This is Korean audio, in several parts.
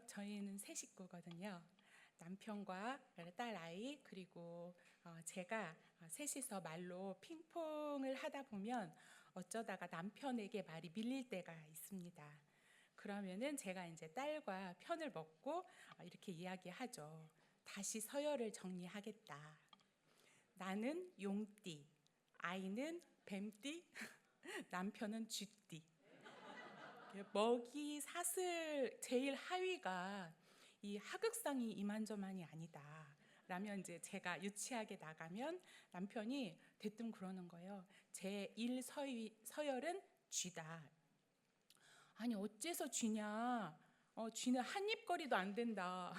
저희는 세 식구거든요. 남편과 딸 아이 그리고 제가 셋이서 말로 핑퐁을 하다 보면 어쩌다가 남편에게 말이 밀릴 때가 있습니다. 그러면은 제가 이제 딸과 편을 먹고 이렇게 이야기하죠. 다시 서열을 정리하겠다. 나는 용띠, 아이는 뱀띠, 남편은 쥐띠. 먹이 사슬 제일 하위가 이 하극상이 이만저만이 아니다. 라면 이제 제가 유치하게 나가면 남편이 대뜸 그러는 거예요. 제 1 서열은 쥐다. 아니 어째서 쥐냐? 쥐는 한 입거리도 안 된다.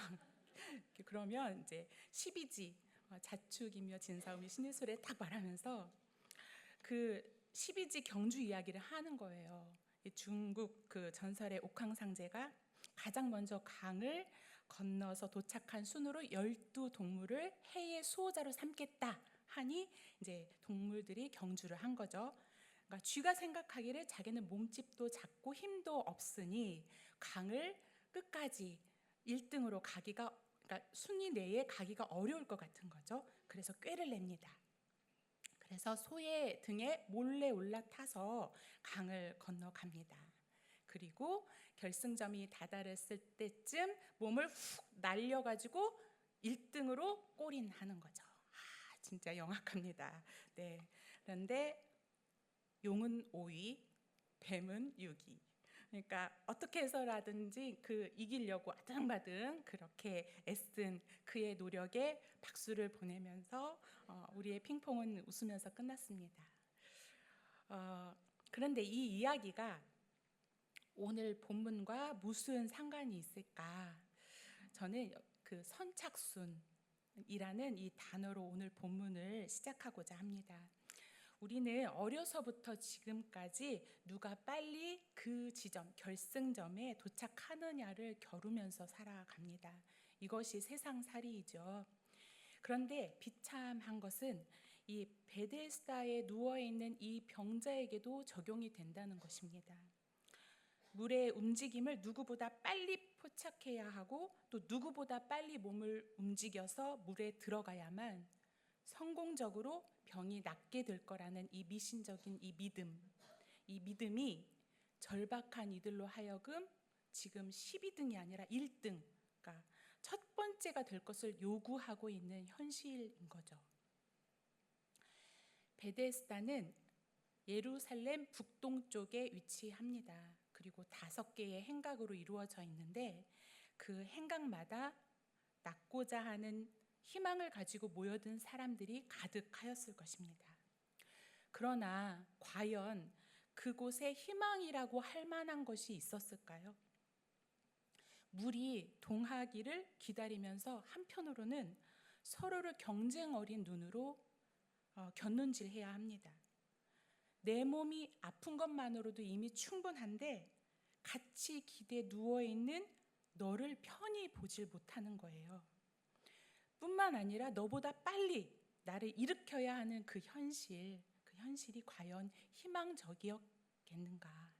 그러면 이제 12지 자축이며 진사오미 신의술에 딱 말하면서 그 12지 경주 이야기를 하는 거예요. 중국 그 전설의 옥황상제가 가장 먼저 강을 건너서 도착한 순으로 12동물을 해의 수호자로 삼겠다 하니 이제 동물들이 경주를 한 거죠. 그러니까 쥐가 생각하기를 자기는 몸집도 작고 힘도 없으니 강을 끝까지 1등으로 가기가, 그러니까 순위 내에 가기가 어려울 것 같은 거죠. 그래서 꾀를 냅니다. 그래서 소의 등에 몰래 올라타서 강을 건너갑니다. 그리고 결승점이 다다랐을 때쯤 몸을 훅 날려가지고 1등으로 골인하는 거죠. 진짜 영악합니다. 네. 그런데 용은 5위, 뱀은 6위. 그러니까 어떻게 해서라든지 그 이기려고 아등바등 그렇게 애쓴 그의 노력에 박수를 보내면서 우리의 핑퐁은 웃으면서 끝났습니다. 그런데 이 이야기가 오늘 본문과 무슨 상관이 있을까? 저는 그 선착순이라는 이 단어로 오늘 본문을 시작하고자 합니다. 우리는 어려서부터 지금까지 누가 빨리 그 지점, 결승점에 도착하느냐를 겨루면서 살아갑니다. 이것이 세상살이이죠. 그런데 비참한 것은 이 베데스다에 누워있는 이 병자에게도 적용이 된다는 것입니다. 물의 움직임을 누구보다 빨리 포착해야 하고 또 누구보다 빨리 몸을 움직여서 물에 들어가야만 성공적으로 병이 낫게 될 거라는 이 미신적인 이 믿음이 절박한 이들로 하여금 지금 12등이 아니라 1등, 그러니까 첫 번째가 될 것을 요구하고 있는 현실인 거죠. 베데스다는 예루살렘 북동쪽에 위치합니다. 그리고 5개의 행각으로 이루어져 있는데 그 행각마다 낫고자 하는 희망을 가지고 모여든 사람들이 가득하였을 것입니다. 그러나 과연 그곳에 희망이라고 할 만한 것이 있었을까요? 물이 동하기를 기다리면서 한편으로는 서로를 경쟁 어린 눈으로 곁눈질해야 합니다. 내 몸이 아픈 것만으로도 이미 충분한데 같이 기대 누워있는 너를 편히 보질 못하는 거예요. 뿐만 아니라 너보다 빨리 나를 일으켜야 하는 그 현실이 과연 희망적이었겠는가?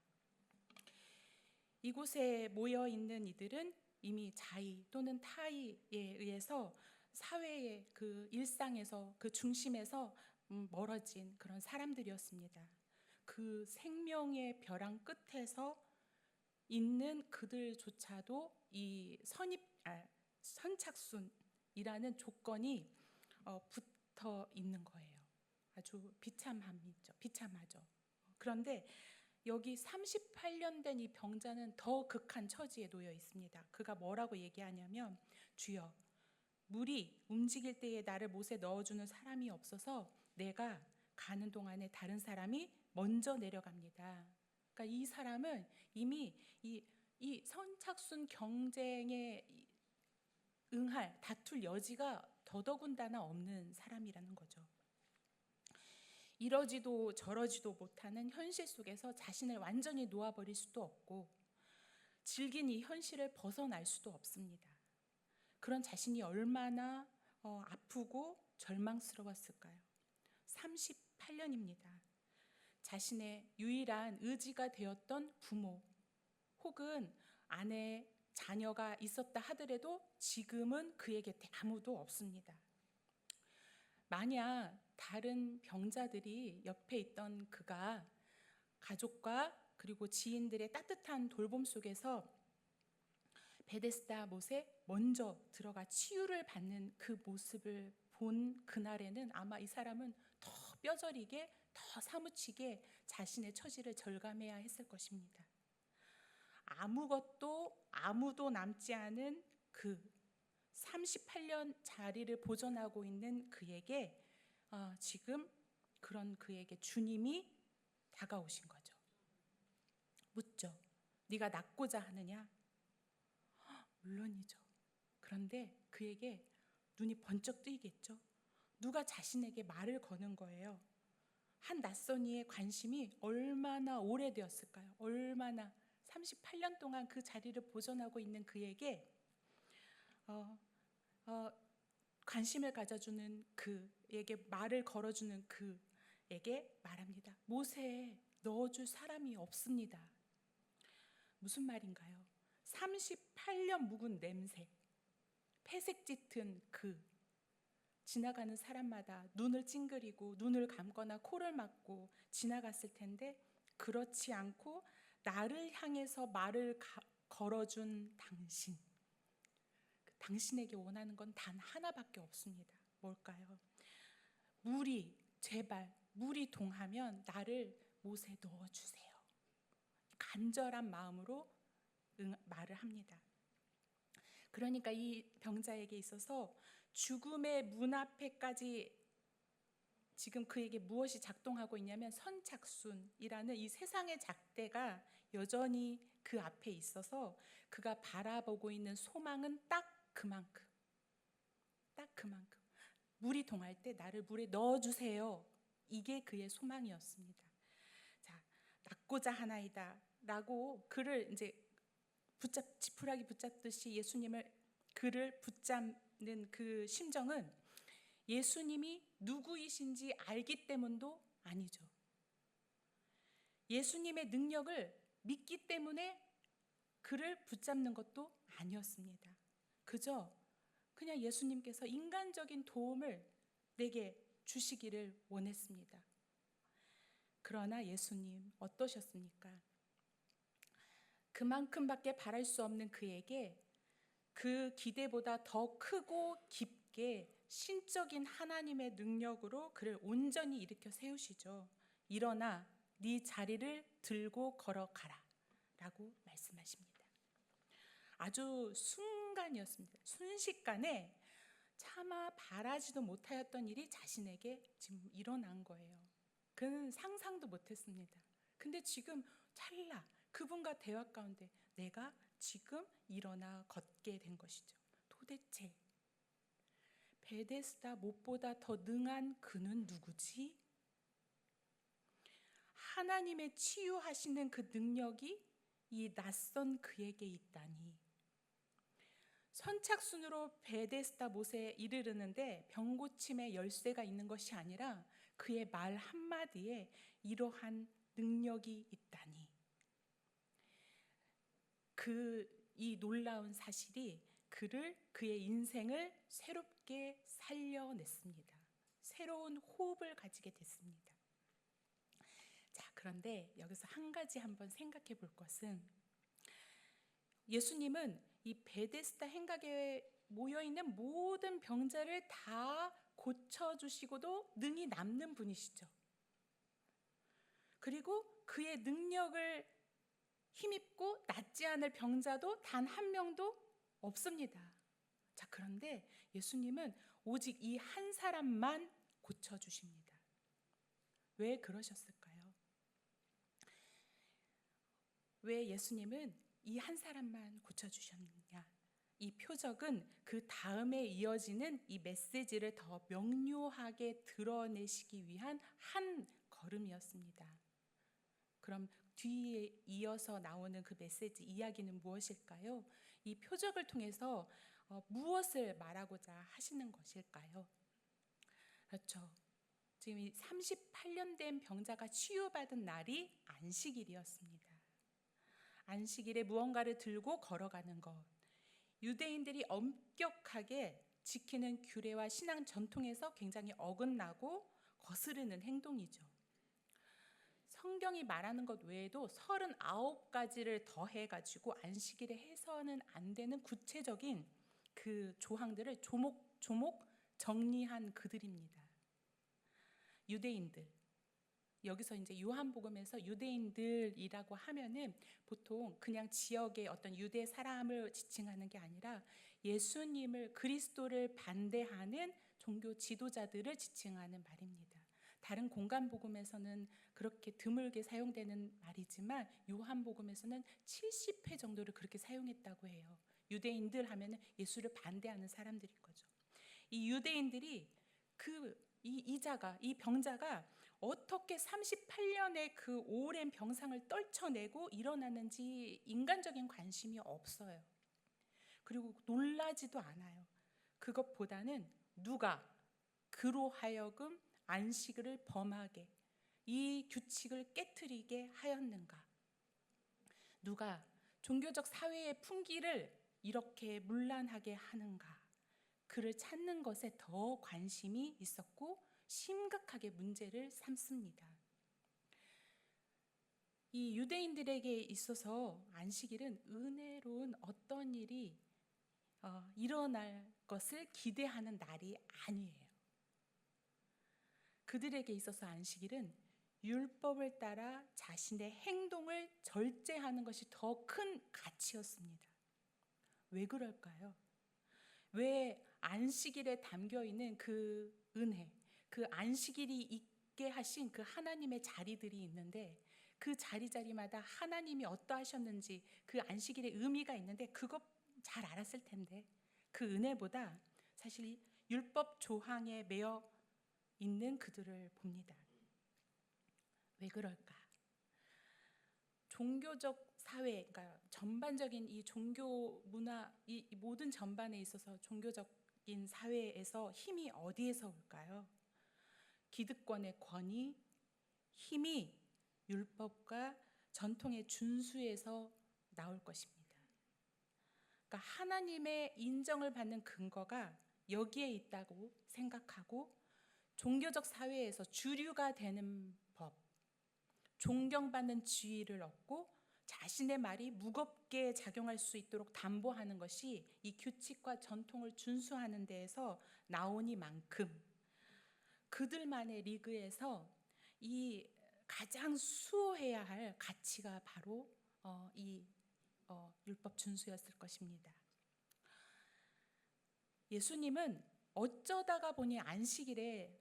이곳에 모여 있는 이들은 이미 자의 또는 타의에 의해서 사회의 그 일상에서 그 중심에서 멀어진 그런 사람들이었습니다. 그 생명의 벼랑 끝에서 있는 그들조차도 이 선착순이라는 조건이 붙어 있는 거예요. 아주 비참하죠. 그런데 여기 38년 된 이 병자는 더 극한 처지에 놓여 있습니다. 그가 뭐라고 얘기하냐면 주여 물이 움직일 때에 나를 못에 넣어주는 사람이 없어서 내가 가는 동안에 다른 사람이 먼저 내려갑니다. 그러니까 이 사람은 이미 이 선착순 경쟁에 다툴 여지가 더더군다나 없는 사람이라는 거죠. 이러지도 저러지도 못하는 현실 속에서 자신을 완전히 놓아버릴 수도 없고 질긴 이 현실을 벗어날 수도 없습니다. 그런 자신이 얼마나 아프고 절망스러웠을까요? 38년입니다. 자신의 유일한 의지가 되었던 부모 혹은 아내 자녀가 있었다 하더라도 지금은 그의 곁에 아무도 없습니다. 만약 다른 병자들이 옆에 있던 그가 가족과 그리고 지인들의 따뜻한 돌봄 속에서 베데스다 못에 먼저 들어가 치유를 받는 그 모습을 본 그날에는 아마 이 사람은 더 뼈저리게, 더 사무치게 자신의 처지를 절감해야 했을 것입니다. 아무도 남지 않은 그 38년 자리를 보존하고 있는 그에게 지금 그런 그에게 주님이 다가오신 거죠. 묻죠. 네가 낫고자 하느냐? 물론이죠. 그런데 그에게 눈이 번쩍 뜨이겠죠. 누가 자신에게 말을 거는 거예요. 한 낯선 이의 관심이 얼마나 오래되었을까요? 얼마나 38년 동안 그 자리를 보존하고 있는 그에게 관심을 가져주는 그에게 말을 걸어주는 그에게 말합니다. 못에 넣어줄 사람이 없습니다. 무슨 말인가요? 38년 묵은 냄새, 폐색 짙은 지나가는 사람마다 눈을 찡그리고 눈을 감거나 코를 막고 지나갔을 텐데 그렇지 않고 나를 향해서 말을 걸어준 당신, 당신에게 원하는 건 단 하나밖에 없습니다. 뭘까요? 제발 물이 동하면 나를 못에 넣어주세요. 간절한 마음으로 말을 합니다. 그러니까 이 병자에게 있어서 죽음의 문 앞에까지 지금 그에게 무엇이 작동하고 있냐면 선착순이라는 이 세상의 잣대가 여전히 그 앞에 있어서 그가 바라보고 있는 소망은 딱 그만큼. 물이 동할 때 나를 물에 넣어주세요. 이게 그의 소망이었습니다. 자, 낫고자 하나이다 라고 그를 이제 지푸라기 붙잡듯이 그를 붙잡는 그 심정은 예수님이 누구이신지 알기 때문도 아니죠. 예수님의 능력을 믿기 때문에 그를 붙잡는 것도 아니었습니다. 그냥 예수님께서 인간적인 도움을 내게 주시기를 원했습니다. 그러나 예수님 어떠셨습니까? 그만큼밖에 바랄 수 없는 그에게 그 기대보다 더 크고 깊게 신적인 하나님의 능력으로 그를 온전히 일으켜 세우시죠. 일어나 네 자리를 들고 걸어가라 라고 말씀하십니다. 아주 순간이었습니다. 순식간에 차마 바라지도 못하였던 일이 자신에게 지금 일어난 거예요. 그는 상상도 못했습니다. 근데 지금 찰나 그분과 대화 가운데 내가 지금 일어나 걷게 된 것이죠. 도대체 베데스다 못보다 더 능한 그는 누구지? 하나님의 치유하시는 그 능력이 이 낯선 그에게 있다니. 선착순으로 베데스다 못에 이르르는데 병고침의 열쇠가 있는 것이 아니라 그의 말 한마디에 이러한 능력이 있다니. 이 놀라운 사실이 그의 인생을 새롭게 살려냈습니다. 새로운 호흡을 가지게 됐습니다. 자, 그런데 여기서 한 가지 한번 생각해 볼 것은 예수님은 이 베데스다 행각에 모여있는 모든 병자를 다 고쳐주시고도 능히 남는 분이시죠. 그리고 그의 능력을 힘입고 낫지 않을 병자도 단 한 명도 없습니다. 자, 그런데 예수님은 오직 이 한 사람만 고쳐주십니다. 왜 그러셨을까요? 왜 예수님은 이 한 사람만 고쳐주셨느냐? 이 표적은 그 다음에 이어지는 이 메시지를 더 명료하게 드러내시기 위한 한 걸음이었습니다. 그럼 뒤에 이어서 나오는 그 메시지 이야기는 무엇일까요? 이 표적을 통해서 무엇을 말하고자 하시는 것일까요? 그렇죠. 지금 이 38년 된 병자가 치유받은 날이 안식일이었습니다. 안식일에 무언가를 들고 걸어가는 것, 유대인들이 엄격하게 지키는 규례와 신앙 전통에서 굉장히 어긋나고 거스르는 행동이죠. 성경이 말하는 것 외에도 39가지를 더해가지고 안식일에 해서는 안 되는 구체적인 그 조항들을 조목조목 정리한 그들입니다. 유대인들, 여기서 이제 요한복음에서 유대인들이라고 하면은 보통 그냥 지역의 어떤 유대 사람을 지칭하는 게 아니라 예수님을, 그리스도를 반대하는 종교 지도자들을 지칭하는 말입니다. 다른 공간복음에서는 그렇게 드물게 사용되는 말이지만 요한복음에서는 70회 정도를 그렇게 사용했다고 해요. 유대인들 하면은 예수를 반대하는 사람들인 거죠. 이 유대인들이 이 병자가 어떻게 38년의 그 오랜 병상을 떨쳐내고 일어나는지 인간적인 관심이 없어요. 그리고 놀라지도 않아요. 그것보다는 누가 그로 하여금 안식일을 범하게, 이 규칙을 깨트리게 하였는가? 누가 종교적 사회의 풍기를 이렇게 문란하게 하는가? 그를 찾는 것에 더 관심이 있었고 심각하게 문제를 삼습니다. 이 유대인들에게 있어서 안식일은 은혜로운 어떤 일이 일어날 것을 기대하는 날이 아니에요. 그들에게 있어서 안식일은 율법을 따라 자신의 행동을 절제하는 것이 더 큰 가치였습니다. 왜 그럴까요? 왜 안식일에 담겨 있는 그 은혜, 그 안식일이 있게 하신 그 하나님의 자리들이 있는데 그 자리마다 하나님이 어떠하셨는지 그 안식일의 의미가 있는데 그거 잘 알았을 텐데 그 은혜보다 사실 율법 조항에 매여 있는 그들을 봅니다. 왜 그럴까? 종교적 사회, 그러니까 전반적인 이 종교 문화, 이 모든 전반에 있어서 종교적인 사회에서 힘이 어디에서 올까요? 기득권의 권위, 힘이 율법과 전통의 준수에서 나올 것입니다. 그러니까 하나님의 인정을 받는 근거가 여기에 있다고 생각하고 종교적 사회에서 주류가 되는 법, 존경받는 지위를 얻고 자신의 말이 무겁게 작용할 수 있도록 담보하는 것이 이 규칙과 전통을 준수하는 데에서 나오니만큼 그들만의 리그에서 이 가장 수호해야 할 가치가 바로 이 율법 준수였을 것입니다. 예수님은 어쩌다가 보니 안식일에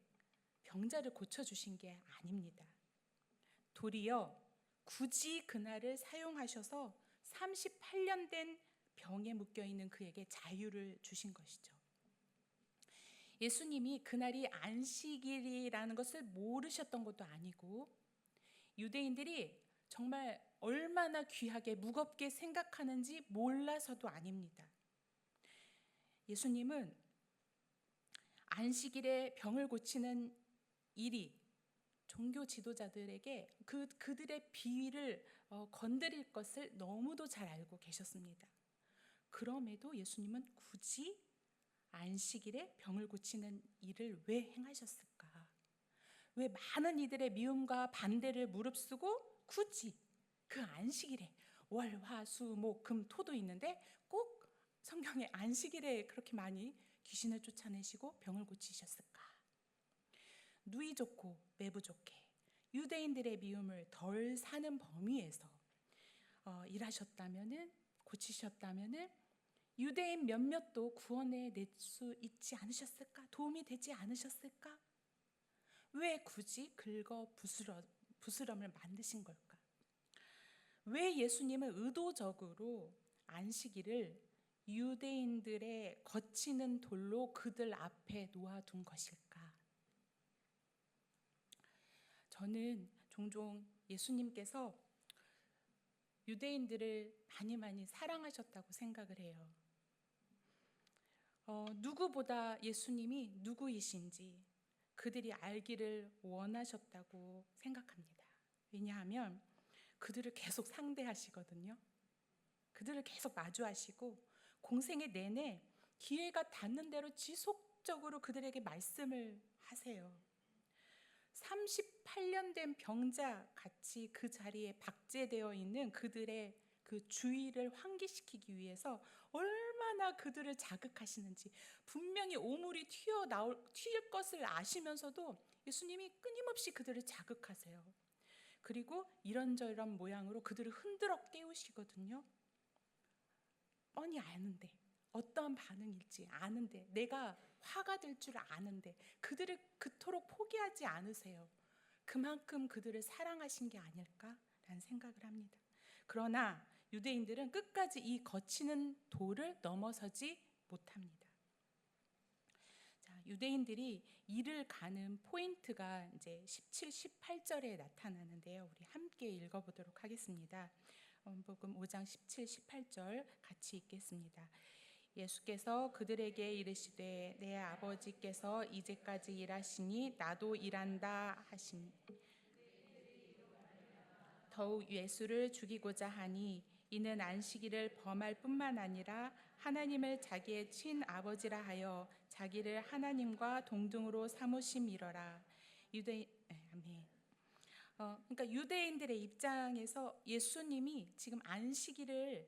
병자를 고쳐주신 게 아닙니다. 도리어 굳이 그날을 사용하셔서 38년 된 병에 묶여있는 그에게 자유를 주신 것이죠. 예수님이 그날이 안식일이라는 것을 모르셨던 것도 아니고 유대인들이 정말 얼마나 귀하게 무겁게 생각하는지 몰라서도 아닙니다. 예수님은 안식일에 병을 고치는 일이 종교 지도자들에게 그들의 비위를 건드릴 것을 너무도 잘 알고 계셨습니다. 그럼에도 예수님은 굳이 안식일에 병을 고치는 일을 왜 행하셨을까? 왜 많은 이들의 미움과 반대를 무릅쓰고 굳이 그 안식일에 월, 화, 수, 목, 금, 토도 있는데 꼭 성경에 안식일에 그렇게 많이 귀신을 쫓아내시고 병을 고치셨을까? 누이 좋고 매부 좋게 유대인들의 미움을 덜 사는 범위에서 일하셨다면은, 고치셨다면은 유대인 몇몇도 구원에 낼 수 있지 않으셨을까? 도움이 되지 않으셨을까? 왜 굳이 긁어 부스럼을 만드신 걸까? 왜 예수님은 의도적으로 안식일을 유대인들의 거치는 돌로 그들 앞에 놓아둔 것일까? 저는 종종 예수님께서 유대인들을 많이 사랑하셨다고 생각을 해요. 누구보다 예수님이 누구이신지 그들이 알기를 원하셨다고 생각합니다. 왜냐하면 그들을 계속 상대하시거든요. 그들을 계속 마주하시고 공생의 내내 기회가 닿는 대로 지속적으로 그들에게 말씀을 하세요. 38년 된 병자 같이 그 자리에 박제되어 있는 그들의 그 주의를 환기시키기 위해서 얼마나 그들을 자극하시는지, 분명히 오물이 튀일 것을 아시면서도 예수님이 끊임없이 그들을 자극하세요. 그리고 이런저런 모양으로 그들을 흔들어 깨우시거든요. 뻔히 아는데, 어떠한 반응일지 아는데, 내가 화가 될 줄 아는데 그들을 그토록 포기하지 않으세요. 그만큼 그들을 사랑하신 게 아닐까라는 생각을 합니다. 그러나 유대인들은 끝까지 이 거치는 돌을 넘어서지 못합니다. 자, 유대인들이 이를 가는 포인트가 이제 17, 18절에 나타나는데요. 우리 함께 읽어보도록 하겠습니다. 요한복음 5장 17, 18절 같이 읽겠습니다. 예수께서 그들에게 이르시되 내 아버지께서 이제까지 일하시니 나도 일한다 하시니, 더욱 예수를 죽이고자 하니 이는 안식일을 범할 뿐만 아니라 하나님을 자기의 친아버지라 하여 자기를 하나님과 동등으로 삼으심이러라. 아멘. 그러니까 유대인들의 입장에서 예수님이 지금 안식일에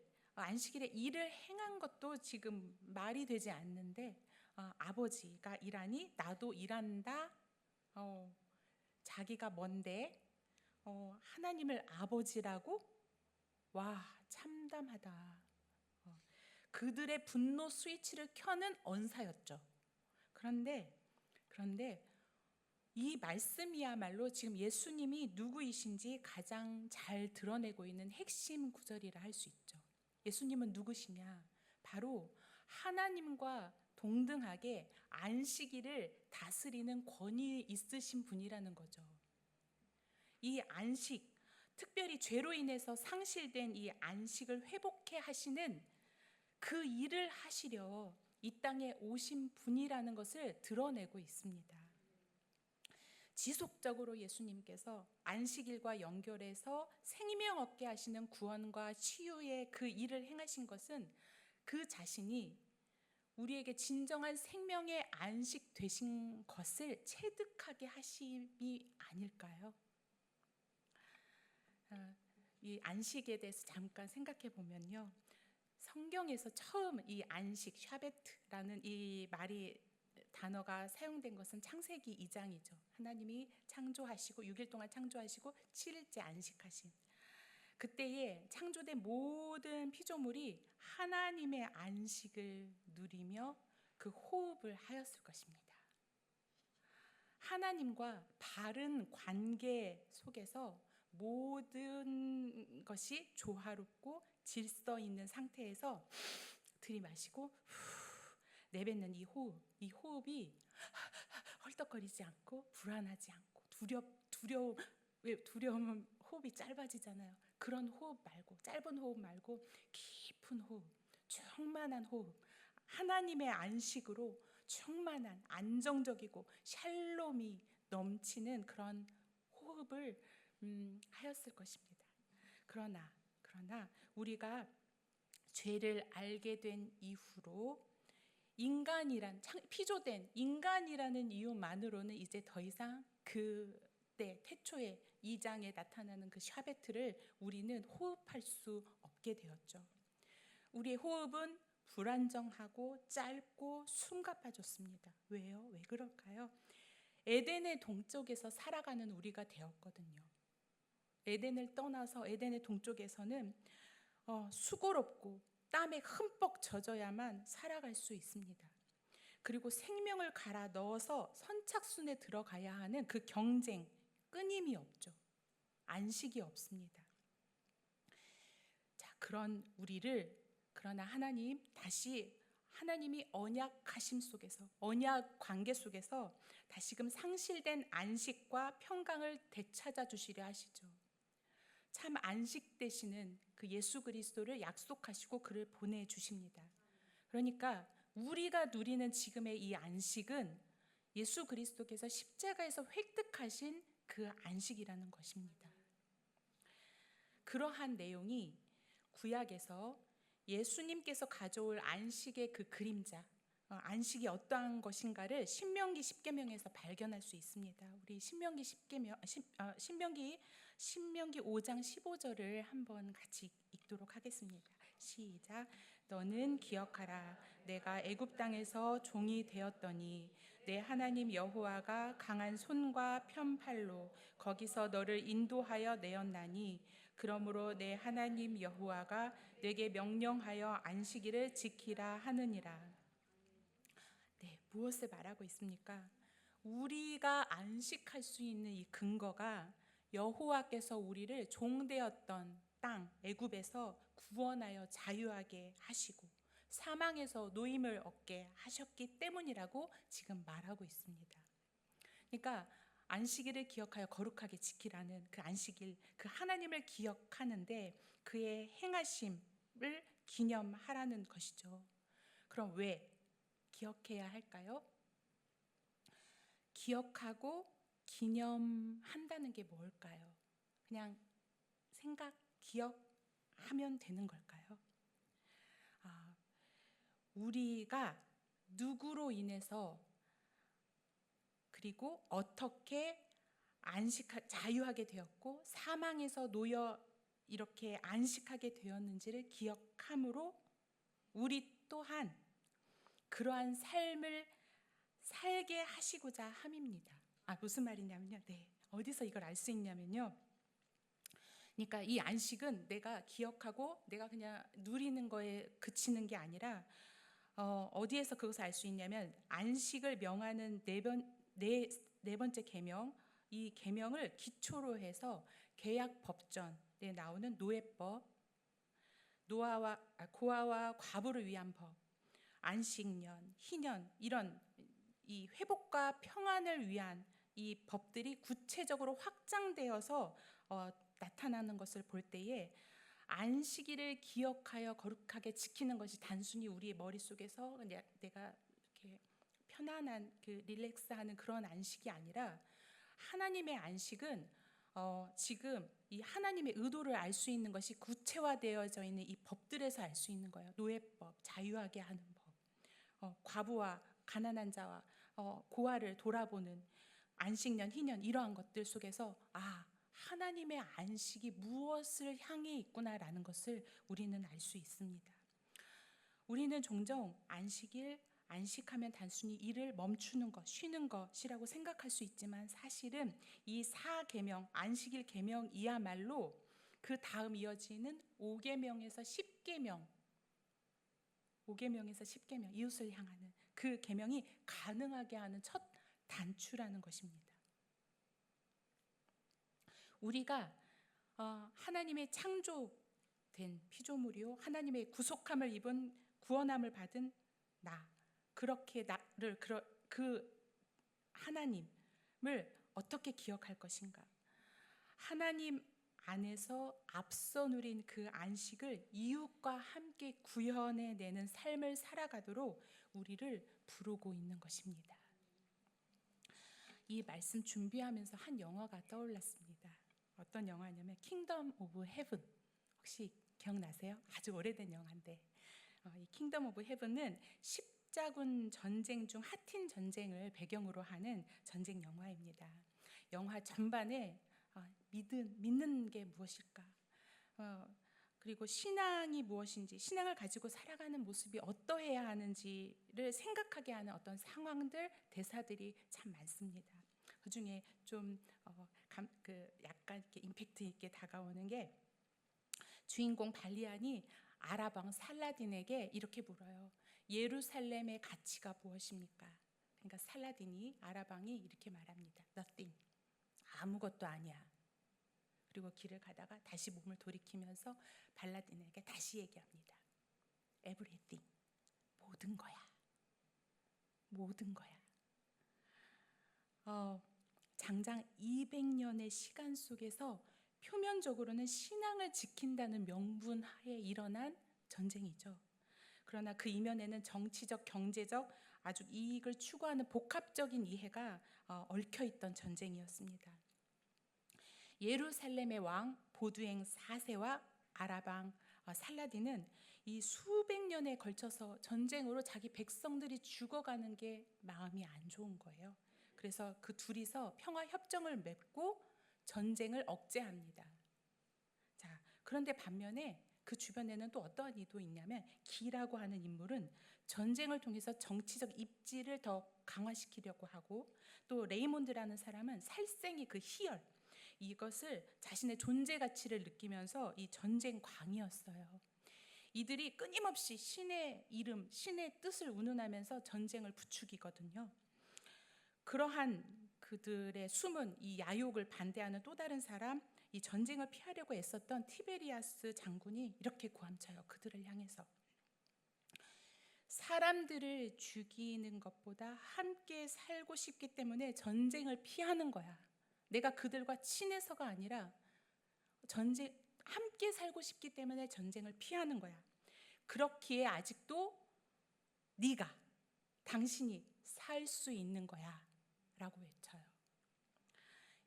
일을 행한 것도 지금 말이 되지 않는데, 아버지가 일하니 나도 일한다. 자기가 뭔데 하나님을 아버지라고? 와, 참담하다. 그들의 분노 스위치를 켜는 언사였죠. 그런데 이 말씀이야말로 지금 예수님이 누구이신지 가장 잘 드러내고 있는 핵심 구절이라 할 수 있죠. 예수님은 누구시냐? 바로 하나님과 동등하게 안식일을 다스리는 권위 있으신 분이라는 거죠. 이 안식, 특별히 죄로 인해서 상실된 이 안식을 회복해 하시는 그 일을 하시려 이 땅에 오신 분이라는 것을 드러내고 있습니다. 지속적으로 예수님께서 안식일과 연결해서 생명 얻게 하시는 구원과 치유의 그 일을 행하신 것은 그 자신이 우리에게 진정한 생명의 안식 되신 것을 체득하게 하심이 아닐까요? 이 안식에 대해서 잠깐 생각해 보면요, 성경에서 처음 이 안식, 샤베트라는 이 단어가 사용된 것은 창세기 2장이죠. 하나님이 창조하시고 6일 동안 창조하시고 7일째 안식하신 그때에 창조된 모든 피조물이 하나님의 안식을 누리며 그 호흡을 하였을 것입니다. 하나님과 바른 관계 속에서 모든 것이 조화롭고 질서 있는 상태에서 들이마시고 내뱉는 이 호흡이 헐떡거리지 않고 불안하지 않고 두려움은 호흡이 짧아지잖아요. 그런 호흡 말고, 짧은 호흡 말고 깊은 호흡, 충만한 호흡, 하나님의 안식으로 충만한 안정적이고 샬롬이 넘치는 그런 호흡을 하였을 것입니다. 그러나 우리가 죄를 알게 된 이후로 피조된 인간이라는 이유만으로는 이제 더 이상 그때 태초에 2장에 나타나는 그 샤베트를 우리는 호흡할 수 없게 되었죠. 우리의 호흡은 불안정하고 짧고 숨가빠졌습니다. 왜요? 왜 그럴까요? 에덴의 동쪽에서 살아가는 우리가 되었거든요. 에덴을 떠나서 에덴의 동쪽에서는 수고롭고 땀에 흠뻑 젖어야만 살아갈 수 있습니다. 그리고 생명을 갈아 넣어서 선착순에 들어가야 하는 그 경쟁, 끊임이 없죠. 안식이 없습니다. 자, 그러나 하나님이 언약하심 속에서, 언약 관계 속에서 다시금 상실된 안식과 평강을 되찾아 주시려 하시죠. 참 안식 되시는 그 예수 그리스도를 약속하시고 그를 보내주십니다. 그러니까 우리가 누리는 지금의 이 안식은 예수 그리스도께서 십자가에서 획득하신 그 안식이라는 것입니다. 그러한 내용이 구약에서 예수님께서 가져올 안식의 그 그림자, 안식이 어떠한 것인가를 신명기 10계명에서 발견할 수 있습니다. 우리 신명기 5장 15절을 한번 같이 읽도록 하겠습니다. 시작. 너는 기억하라. 내가 애굽 땅에서 종이 되었더니 내 하나님 여호와가 강한 손과 편팔로 거기서 너를 인도하여 내었나니 그러므로 내 하나님 여호와가 내게 명령하여 안식일을 지키라 하느니라. 네, 무엇을 말하고 있습니까? 우리가 안식할 수 있는 이 근거가 여호와께서 우리를 종되었던 땅 애굽에서 구원하여 자유하게 하시고 사망에서 노임을 얻게 하셨기 때문이라고 지금 말하고 있습니다. 그러니까 안식일을 기억하여 거룩하게 지키라는 그 안식일, 그 하나님을 기억하는데 그의 행하심을 기념하라는 것이죠. 그럼 왜 기억해야 할까요? 기억하고 기념한다는 게 뭘까요? 그냥 기억하면 되는 걸까요? 우리가 누구로 인해서 그리고 어떻게 자유하게 되었고 사망에서 놓여 이렇게 안식하게 되었는지를 기억함으로 우리 또한 그러한 삶을 살게 하시고자 함입니다. 무슨 말이냐면요. 네, 어디서 이걸 알 수 있냐면요. 그러니까 이 안식은 내가 기억하고 내가 그냥 누리는 거에 그치는 게 아니라 어디에서 그것을 알 수 있냐면 안식을 명하는 네 번째 계명, 이 계명을 기초로 해서 계약 법전에 나오는 노예법, 고아와 과부를 위한 법, 안식년, 희년 이런 이 회복과 평안을 위한 이 법들이 구체적으로 확장되어서 나타나는 것을 볼 때에 안식일을 기억하여 거룩하게 지키는 것이 단순히 우리의 머릿속에서 내가 이렇게 편안한 릴렉스하는 그런 안식이 아니라 하나님의 안식은 지금 이 하나님의 의도를 알 수 있는 것이 구체화되어져 있는 이 법들에서 알 수 있는 거예요. 노예법, 자유하게 하는 법, 과부와 가난한 자와 고아를 돌아보는 안식년, 희년 이러한 것들 속에서 하나님의 안식이 무엇을 향해 있구나라는 것을 우리는 알 수 있습니다. 우리는 종종 안식하면 단순히 일을 멈추는 것, 쉬는 것이라고 생각할 수 있지만 사실은 이 4계명, 안식일 계명이야말로 그 다음 이어지는 5계명에서 10계명, 이웃을 향하는 그 계명이 가능하게 하는 첫 단추라는 것입니다. 우리가 하나님의 창조된 피조물이요 하나님의 구속함을 입은 구원함을 받은 그렇게 나를 그 하나님을 어떻게 기억할 것인가? 하나님 안에서 앞서 누린 그 안식을 이웃과 함께 구현해내는 삶을 살아가도록 우리를 부르고 있는 것입니다. 이 말씀 준비하면서 한 영화가 떠올랐습니다. 어떤 영화냐면 킹덤 오브 헤븐. 혹시 기억나세요? 아주 오래된 영화인데 이 킹덤 오브 헤븐은 십자군 전쟁 중 하틴 전쟁을 배경으로 하는 전쟁 영화입니다. 영화 전반에 믿는 게 무엇일까? 그리고 신앙이 무엇인지, 신앙을 가지고 살아가는 모습이 어떠해야 하는지를 생각하게 하는 어떤 상황들, 대사들이 참 많습니다. 그 중에 좀 약간 이렇게 임팩트 있게 다가오는 게 주인공 발리안이 아랍 왕 살라딘에게 이렇게 물어요. 예루살렘의 가치가 무엇입니까? 그러니까 살라딘이 아랍 왕이 이렇게 말합니다. Nothing. 아무것도 아니야. 그리고 길을 가다가 다시 몸을 돌이키면서 발라딘에게 다시 얘기합니다. Everything. 모든 거야. 모든 거야. 장장 200년의 시간 속에서 표면적으로는 신앙을 지킨다는 명분 하에 일어난 전쟁이죠. 그러나 그 이면에는 정치적, 경제적 아주 이익을 추구하는 복합적인 이해가 얽혀있던 전쟁이었습니다. 예루살렘의 왕 보두행 4세와 아랍 왕 살라딘은 이 수백 년에 걸쳐서 전쟁으로 자기 백성들이 죽어가는 게 마음이 안 좋은 거예요. 그래서 그 둘이서 평화 협정을 맺고 전쟁을 억제합니다. 자, 그런데 반면에 그 주변에는 또 어떠한 이도 있냐면 기라고 하는 인물은 전쟁을 통해서 정치적 입지를 더 강화시키려고 하고, 또 레이몬드라는 사람은 살생의 그 희열, 이것을 자신의 존재 가치를 느끼면서 이 전쟁광이었어요. 이들이 끊임없이 신의 이름, 신의 뜻을 운운하면서 전쟁을 부추기거든요. 그러한 그들의 숨은 이 야욕을 반대하는 또 다른 사람, 이 전쟁을 피하려고 애썼던 티베리아스 장군이 이렇게 고함쳐요. 그들을 향해서 사람들을 죽이는 것보다 함께 살고 싶기 때문에 전쟁을 피하는 거야. 내가 그들과 친해서가 아니라 함께 살고 싶기 때문에 전쟁을 피하는 거야. 그렇기에 아직도 당신이 살 수 있는 거야 라고 외쳐요.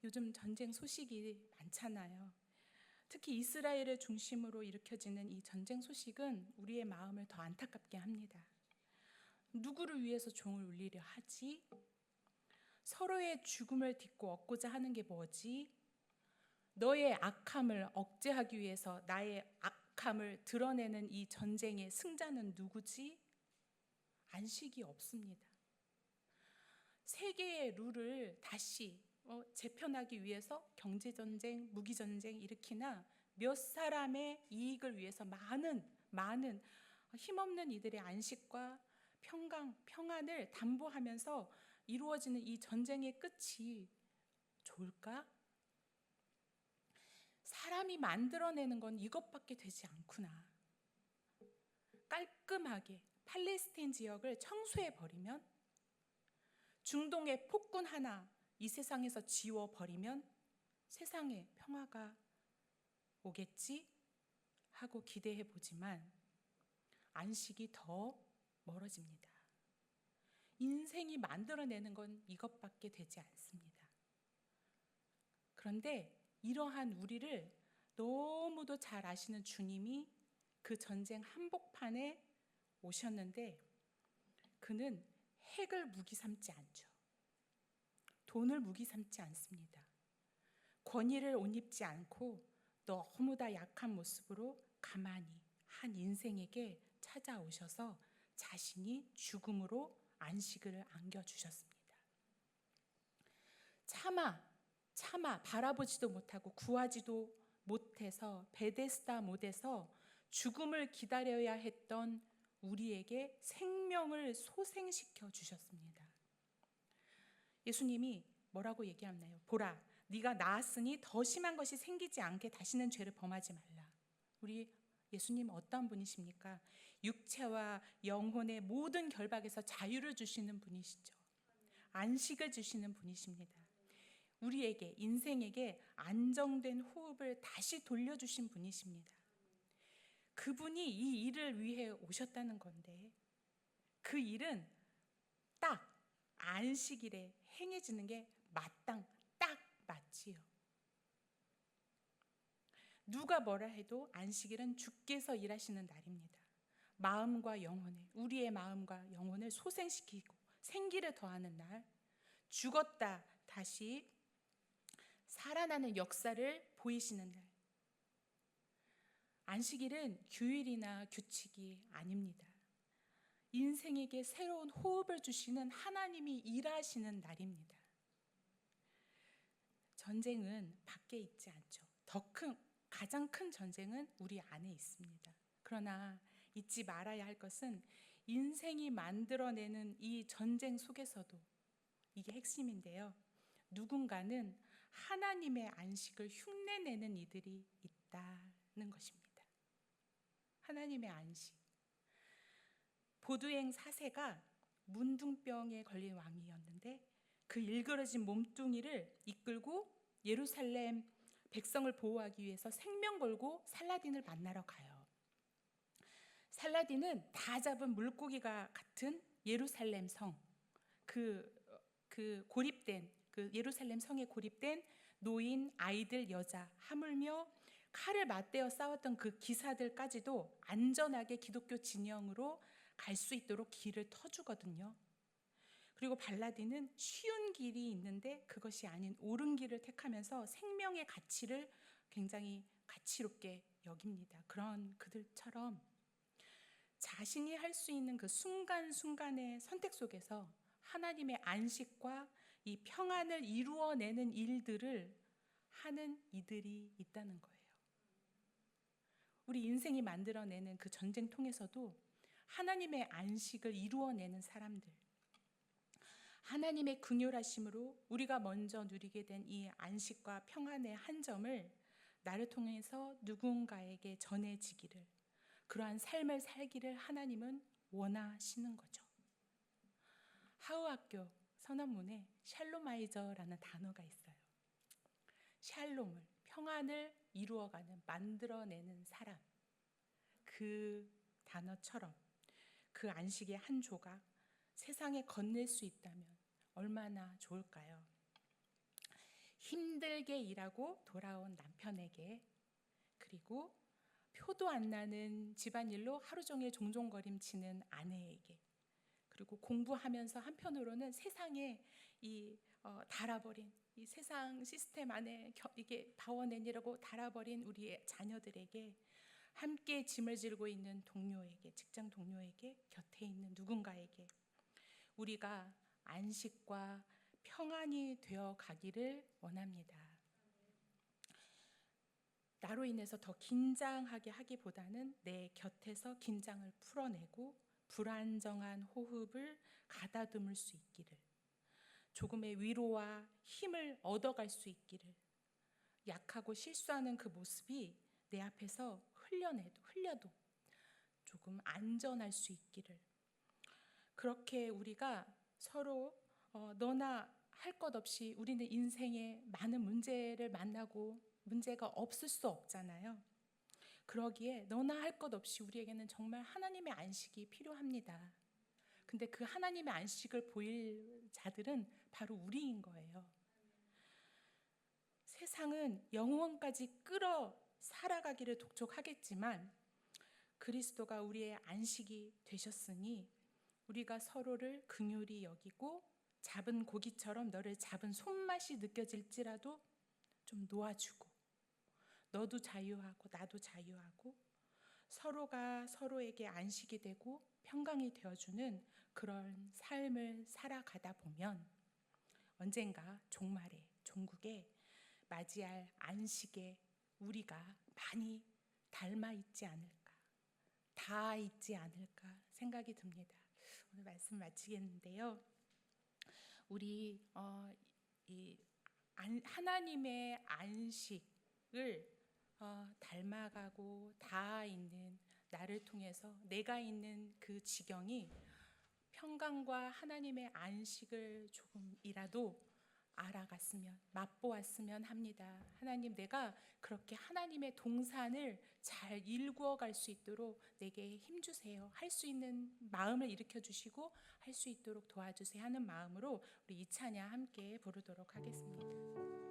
요즘 전쟁 소식이 많잖아요. 특히 이스라엘을 중심으로 일으켜지는 이 전쟁 소식은 우리의 마음을 더 안타깝게 합니다. 누구를 위해서 종을 울리려 하지? 서로의 죽음을 딛고 얻고자 하는 게 뭐지? 너의 악함을 억제하기 위해서 나의 악함을 드러내는 이 전쟁의 승자는 누구지? 안식이 없습니다. 세계의 룰을 다시 재편하기 위해서 경제전쟁, 무기전쟁 일으키나 몇 사람의 이익을 위해서 많은 힘없는 이들의 안식과 평안을 담보하면서 이루어지는 이 전쟁의 끝이 좋을까? 사람이 만들어내는 건 이것밖에 되지 않구나. 깔끔하게 팔레스타인 지역을 청소해버리면, 중동의 폭군 하나 이 세상에서 지워버리면 세상에 평화가 오겠지 하고 기대해보지만 안식이 더 멀어집니다. 인생이 만들어내는 건 이것밖에 되지 않습니다. 그런데 이러한 우리를 너무도 잘 아시는 주님이 그 전쟁 한복판에 오셨는데, 그는 핵을 무기 삼지 않죠. 돈을 무기 삼지 않습니다. 권위를 옷 입지 않고 너무 다 약한 모습으로 가만히 한 인생에게 찾아오셔서 자신이 죽음으로 안식을 안겨주셨습니다. 차마 바라보지도 못하고 구하지도 못해서 베데스다 못에서 죽음을 기다려야 했던 우리에게 생명을 소생시켜 주셨습니다. 예수님이 뭐라고 얘기하나요? 보라, 네가 나았으니 더 심한 것이 생기지 않게 다시는 죄를 범하지 말라. 우리 예수님 어떤 분이십니까? 육체와 영혼의 모든 결박에서 자유를 주시는 분이시죠. 안식을 주시는 분이십니다. 우리에게, 인생에게 안정된 호흡을 다시 돌려주신 분이십니다. 그분이 이 일을 위해 오셨다는 건데, 그 일은 딱 안식일에 행해지는 게 딱 맞지요. 누가 뭐라 해도 안식일은 주께서 일하시는 날입니다. 마음과 영혼을, 우리의 마음과 영혼을 소생시키고 생기를 더하는 날, 죽었다 다시 살아나는 역사를 보이시는 날. 안식일은 규율이나 규칙이 아닙니다. 인생에게 새로운 호흡을 주시는 하나님이 일하시는 날입니다. 전쟁은 밖에 있지 않죠. 가장 큰 전쟁은 우리 안에 있습니다. 그러나 잊지 말아야 할 것은 인생이 만들어내는 이 전쟁 속에서도, 이게 핵심인데요, 누군가는 하나님의 안식을 흉내내는 이들이 있다는 것입니다. 하나님의 안식. 보드행 4세가 문둥병에 걸린 왕이었는데 그 일그러진 몸뚱이를 이끌고 예루살렘 백성을 보호하기 위해서 생명 걸고 살라딘을 만나러 가요. 살라딘은 다 잡은 물고기가 같은 예루살렘 성, 그 예루살렘 성에 고립된 노인, 아이들, 여자, 하물며 칼을 맞대어 싸웠던 그 기사들까지도 안전하게 기독교 진영으로 갈 수 있도록 길을 터주거든요. 그리고 발라디는 쉬운 길이 있는데 그것이 아닌 옳은 길을 택하면서 생명의 가치를 굉장히 가치롭게 여깁니다. 그런 그들처럼 자신이 할 수 있는 그 순간순간의 선택 속에서 하나님의 안식과 이 평안을 이루어내는 일들을 하는 이들이 있다는 거예요. 우리 인생이 만들어내는 그 전쟁통에서도 하나님의 안식을 이루어내는 사람들, 하나님의 긍휼하심으로 우리가 먼저 누리게 된 이 안식과 평안의 한 점을 나를 통해서 누군가에게 전해지기를, 그러한 삶을 살기를 하나님은 원하시는 거죠. 하우학교 선언문에 샬로마이저라는 단어가 있어요. 샬롬을, 평안을 이루어가는, 만들어내는 사람. 그 단어처럼 그 안식의 한 조각 세상에 건넬 수 있다면 얼마나 좋을까요? 힘들게 일하고 돌아온 남편에게, 그리고 표도 안 나는 집안일로 하루 종일 종종거림치는 아내에게, 그리고 공부하면서 한편으로는 세상에 달아버린 이 세상 시스템 안에 이게 파워낸이라고 달아버린 우리의 자녀들에게, 함께 짐을 지고 있는 동료에게, 직장 동료에게, 곁에 있는 누군가에게 우리가 안식과 평안이 되어 가기를 원합니다. 나로 인해서 더 긴장하게 하기보다는 내 곁에서 긴장을 풀어내고 불안정한 호흡을 가다듬을 수 있기를, 조금의 위로와 힘을 얻어갈 수 있기를, 약하고 실수하는 그 모습이 내 앞에서 흘려도 조금 안전할 수 있기를, 그렇게 우리가 서로 너나 할 것 없이 우리는 인생에 많은 문제를 만나고 문제가 없을 수 없잖아요. 그러기에 너나 할 것 없이 우리에게는 정말 하나님의 안식이 필요합니다. 근데 그 하나님의 안식을 보일 자들은 바로 우리인 거예요. 세상은 영원까지 끌어 살아가기를 독촉하겠지만 그리스도가 우리의 안식이 되셨으니 우리가 서로를 긍휼히 여기고 잡은 고기처럼 너를 잡은 손맛이 느껴질지라도 좀 놓아주고, 너도 자유하고 나도 자유하고 서로가 서로에게 안식이 되고 평강이 되어주는 그런 삶을 살아가다 보면 언젠가 종말에, 종국에 맞이할 안식에 우리가 많이 닮아 있지 않을까, 다 있지 않을까 생각이 듭니다. 오늘 말씀 마치겠는데요. 우리 하나님의 안식을 닮아가고 다 있는 나를 통해서 내가 있는 그 지경이 평강과 하나님의 안식을 조금이라도 알아갔으면, 맛보았으면 합니다. 하나님, 내가 그렇게 하나님의 동산을 잘 일구어갈 수 있도록 내게 힘주세요. 할 수 있는 마음을 일으켜 주시고 할 수 있도록 도와주세요 하는 마음으로 우리 이 찬양 함께 부르도록 하겠습니다.